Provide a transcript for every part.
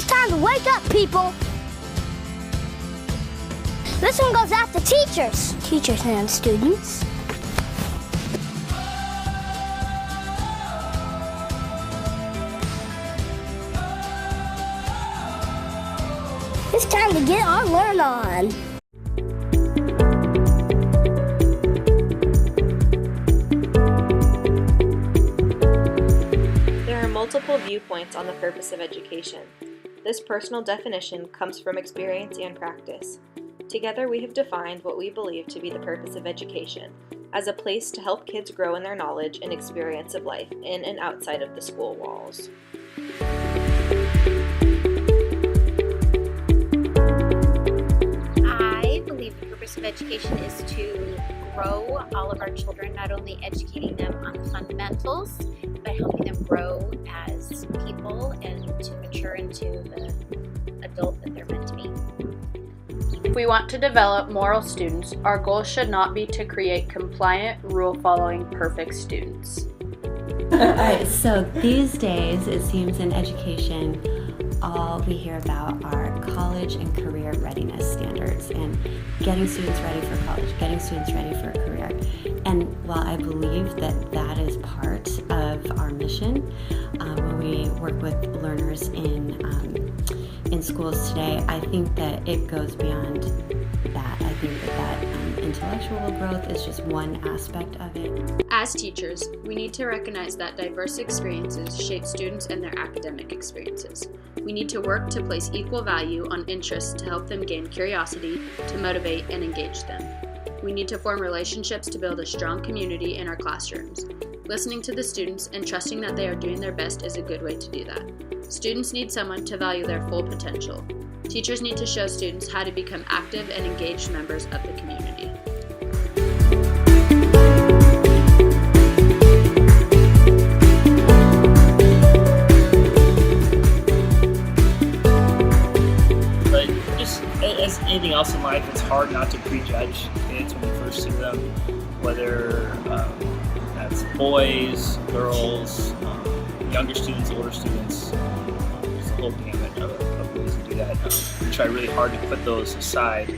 It's time to wake up, people. This one goes out to teachers. Teachers and students. It's time to get our learn on. There are multiple viewpoints on the purpose of education. This personal definition comes from experience and practice. Together we have defined what we believe to be the purpose of education, as a place to help kids grow in their knowledge and experience of life in and outside of the school walls. I believe the purpose of education is to grow all of our children, not only educating them on the fundamentals, but helping them grow as people and to mature into the adult that they're meant to be. If we want to develop moral students, our goal should not be to create compliant, rule-following, perfect students. Alright, so these days it seems in education all we hear about are college and career readiness standards and getting students ready for college, getting students ready for a career. And while I believe that that is part of our mission, when we work with learners in schools today, I think that it goes beyond that. I think that intellectual growth is just one aspect of it. As teachers, we need to recognize that diverse experiences shape students and their academic experiences. We need to work to place equal value on interests to help them gain curiosity, to motivate and engage them. We need to form relationships to build a strong community in our classrooms. Listening to the students and trusting that they are doing their best is a good way to do that. Students need someone to value their full potential. Teachers need to show students how to become active and engaged members of the community. But just as anything else in life, it's hard not to prejudge kids when you first see them, whether that's boys, girls, younger students, older students. There's a whole gamut of ways to do that. We try really hard to put those aside,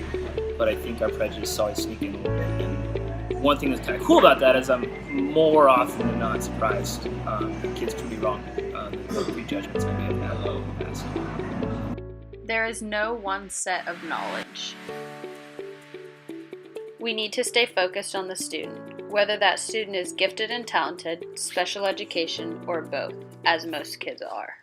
but I think our prejudice always sneak in a little bit. And one thing that's kind of cool about that is I'm more often than not surprised that kids can be wrong. The prejudgments I may have had in the past. There is no one set of knowledge. We need to stay focused on the student, whether that student is gifted and talented, special education, or both, as most kids are.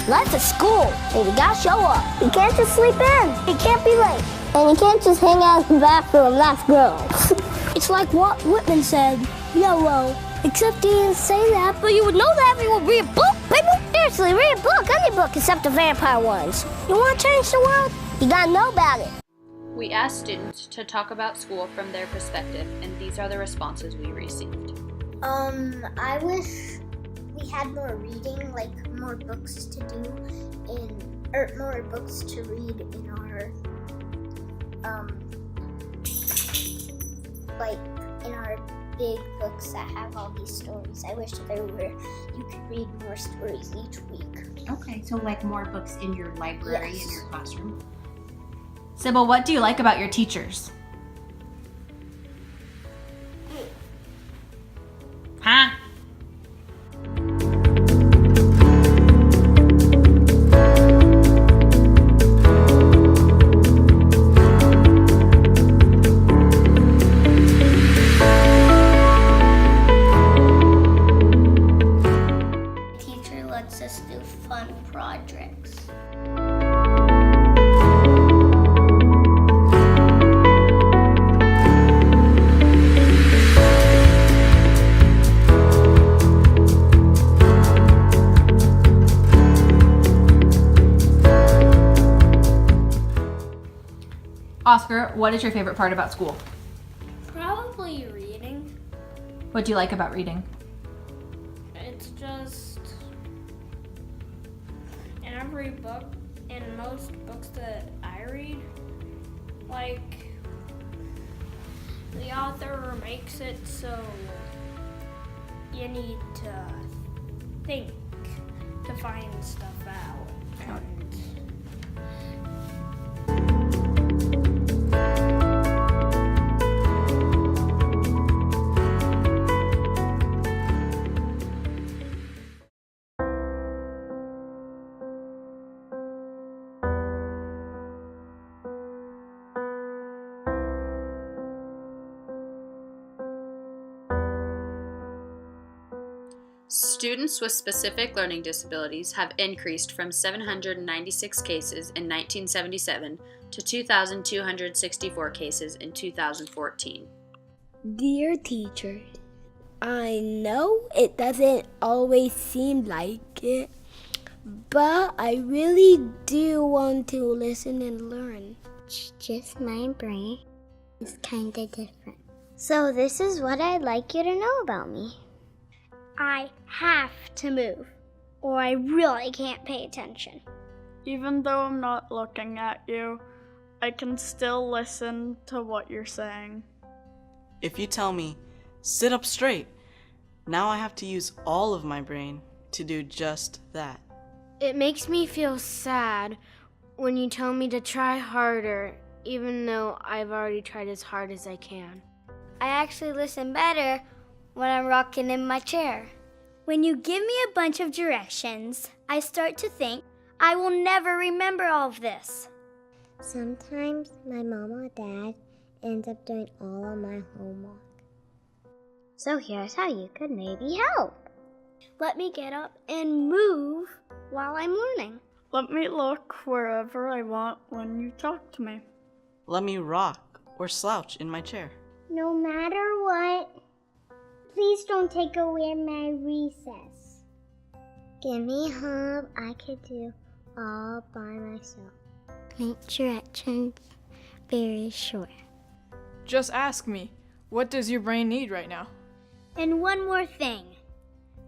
Life's a school, and you gotta show up. You can't just sleep in. You can't be late. And you can't just hang out in the bathroom, that's gross. It's like what Whitman said, YOLO. Except he didn't say that, but you would know that if you would read a book, people. Seriously, read a book, any book except the vampire ones. You want to change the world? You gotta know about it. We asked students to talk about school from their perspective, and these are the responses we received. I wish we had more reading, like more books to do or more books to read in our, like in our big books that have all these stories. I wish that you could read more stories each week. Okay, so like more books in your library, Yes. in your classroom. Sybil, what do you like about your teachers? Huh? Teacher lets us do fun projects. Oscar, what is your favorite part about school? Probably reading. What do you like about reading? It's just in every book, in most books that I read, like the author makes it so you need to think to find stuff out. And Students with specific learning disabilities have increased from 796 cases in 1977 to 2,264 cases in 2014. Dear teacher, I know it doesn't always seem like it, but I really do want to listen and learn. It's just my brain is kind of different. So this is what I'd like you to know about me. I have to move, or I really can't pay attention. Even though I'm not looking at you, I can still listen to what you're saying. If you tell me, sit up straight, now I have to use all of my brain to do just that. It makes me feel sad when you tell me to try harder, even though I've already tried as hard as I can. I actually listen better when I'm rocking in my chair. When you give me a bunch of directions, I start to think I will never remember all of this. Sometimes my mom or dad ends up doing all of my homework. So here's how you could maybe help. Let me get up and move while I'm learning. Let me look wherever I want when you talk to me. Let me rock or slouch in my chair. No matter what, please don't take away my recess. Give me help I could do all by myself. Make directions very short. Just ask me, what does your brain need right now? And one more thing.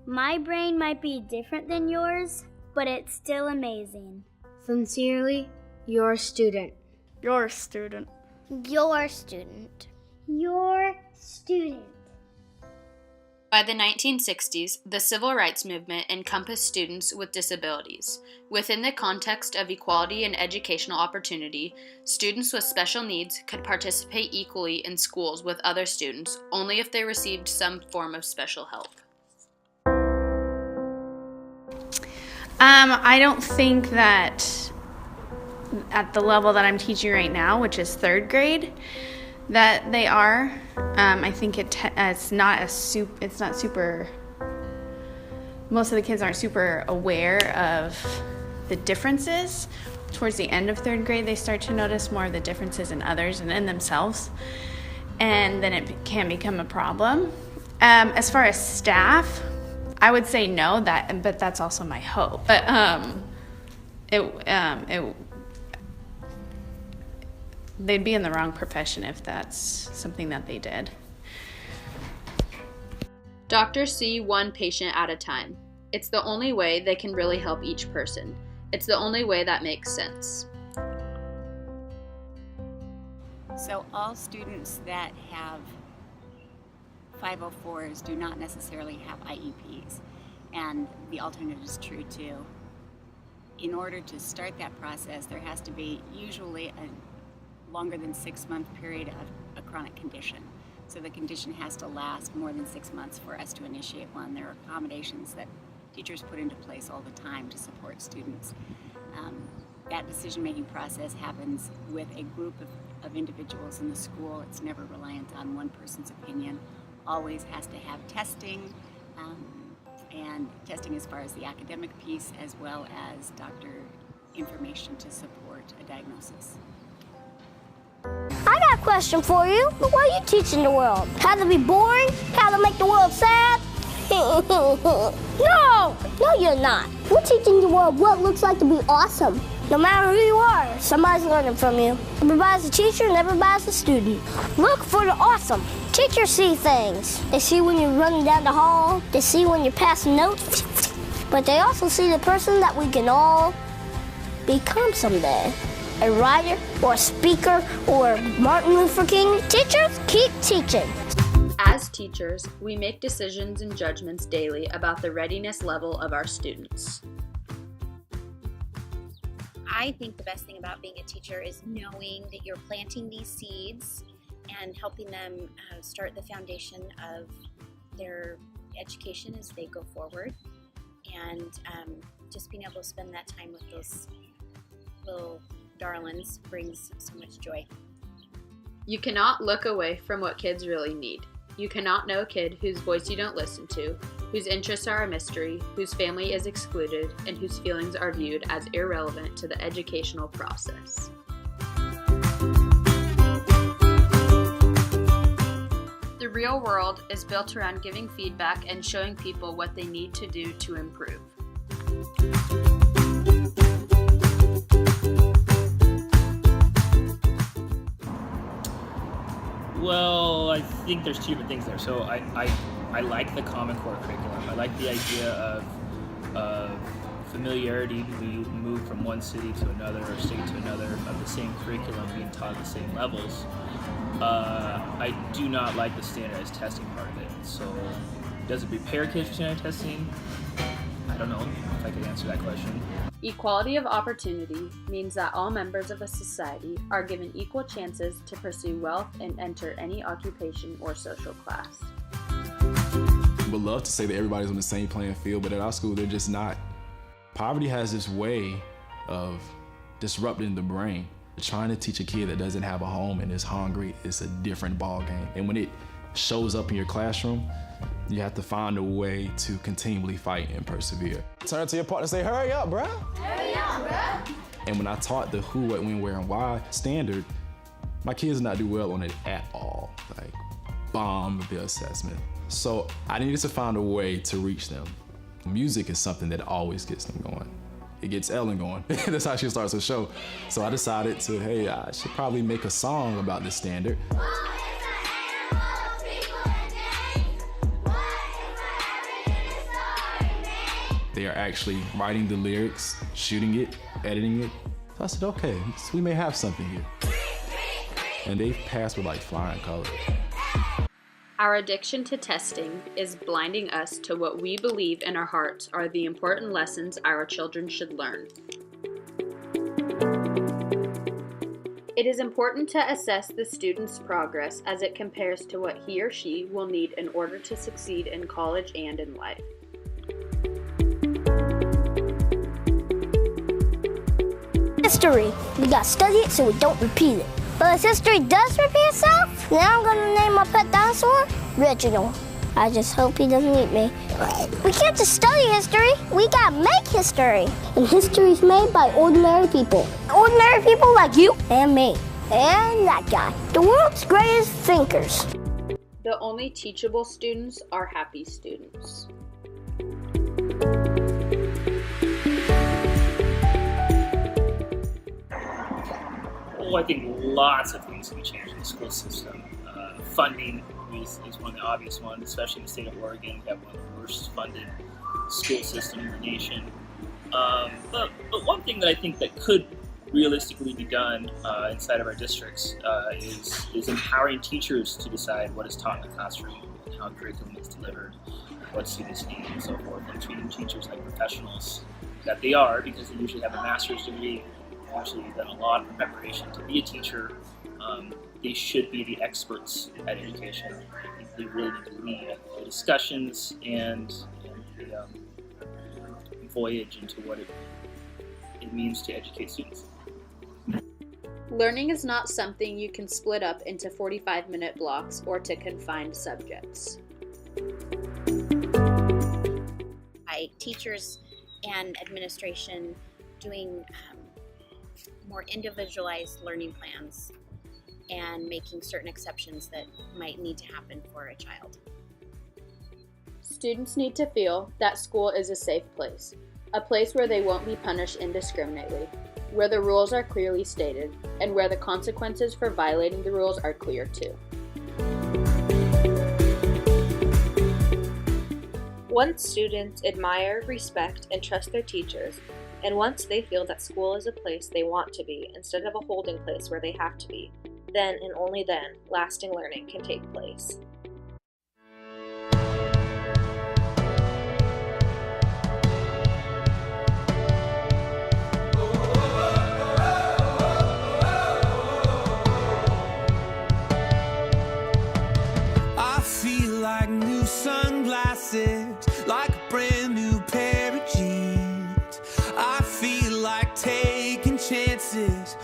My brain might be different than yours, but it's still amazing. Sincerely, your student. Your student. Your student. Your student. By the 1960s, the civil rights movement encompassed students with disabilities. Within the context of equality and educational opportunity, students with special needs could participate equally in schools with other students only if they received some form of special help. I don't think that at the level that I'm teaching right now, which is third grade, that they are. I think it's not super. Most of the kids aren't super aware of the differences. Towards the end of third grade, they start to notice more of the differences in others and in themselves, and then it can become a problem. As far as staff, I would say no, but that's also my hope. But they'd be in the wrong profession if that's something that they did. Doctors see one patient at a time. It's the only way they can really help each person. It's the only way that makes sense. So all students that have 504s do not necessarily have IEPs, and the alternate is true too. In order to start that process, there has to be usually a longer than 6-month period of a chronic condition. So the condition has to last more than 6 months for us to initiate one. There are accommodations that teachers put into place all the time to support students. That decision-making process happens with a group of individuals in the school. It's never reliant on one person's opinion. Always has to have testing, and testing as far as the academic piece, as well as doctor information to support a diagnosis. I got a question for you. What are you teaching the world? How to be boring? How to make the world sad? No, you're not. We're teaching the world what it looks like to be awesome. No matter who you are, somebody's learning from you. Everybody's a teacher and everybody's a student. Look for the awesome. Teachers see things. They see when you're running down the hall. They see when you're passing notes. But they also see the person that we can all become someday. A writer or a speaker or Martin Luther King. Teachers, keep teaching. As teachers, we make decisions and judgments daily about the readiness level of our students. I think the best thing about being a teacher is knowing that you're planting these seeds and helping them start the foundation of their education as they go forward, and just being able to spend that time with those little darlings brings so much joy. You cannot look away from what kids really need. You cannot know a kid whose voice you don't listen to, whose interests are a mystery, whose family is excluded, and whose feelings are viewed as irrelevant to the educational process. The real world is built around giving feedback and showing people what they need to do to improve. Well, I think there's two different things there. So I like the Common Core curriculum. I like the idea of familiarity. We move from one city to another or state to another of the same curriculum being taught at the same levels. I do not like the standardized testing part of it. So does it prepare kids for standardized testing? I don't know if I could answer that question. Equality of opportunity means that all members of a society are given equal chances to pursue wealth and enter any occupation or social class. Would love to say that everybody's on the same playing field, but at our school, they're just not. Poverty has this way of disrupting the brain. Trying to teach a kid that doesn't have a home and is hungry is a different ball game. And when it shows up in your classroom, you have to find a way to continually fight and persevere. Turn to your partner and say, hurry up, bruh. Hurry up, bruh. And when I taught the who, what, when, where, and why standard, my kids did not do well on it at all. Like, bombed the assessment. So I needed to find a way to reach them. Music is something that always gets them going. It gets Ellen going. That's how she starts her show. So I decided to, hey, I should probably make a song about this standard. They are actually writing the lyrics, shooting it, editing it. So I said, okay, so we may have something here. And they've passed with like flying colors. Our addiction to testing is blinding us to what we believe in our hearts are the important lessons our children should learn. It is important to assess the student's progress as it compares to what he or she will need in order to succeed in college and in life. History. We gotta study it so we don't repeat it. But if history does repeat itself, then I'm gonna name my pet dinosaur Reginald. I just hope he doesn't eat me. We can't just study history, we gotta make history. And history's made by ordinary people. Ordinary people like you and me. And that guy. The world's greatest thinkers. The only teachable students are happy students. Well, I think lots of things can change in the school system. Funding is one of the obvious ones, especially in the state of Oregon. We have one of the worst funded school systems in the nation. But one thing that I think that could realistically be done inside of our districts is empowering teachers to decide what is taught in the classroom and how curriculum is delivered, what students need, and so forth, and treating teachers like professionals that they are, because they usually have a master's degree, usually done a lot of preparation to be a teacher. They should be the experts at education. I think they really need to lead the discussions and the voyage into what it means to educate students. Learning is not something you can split up into 45-minute blocks or to confined subjects. By teachers and administration doing more individualized learning plans and making certain exceptions that might need to happen for a child. Students need to feel that school is a safe place, a place where they won't be punished indiscriminately, where the rules are clearly stated, and where the consequences for violating the rules are clear too. Once students admire, respect, and trust their teachers, and once they feel that school is a place they want to be instead of a holding place where they have to be, then and only then, lasting learning can take place. I feel like new sunglasses, like a brand new pair of jeans. I feel like taking chances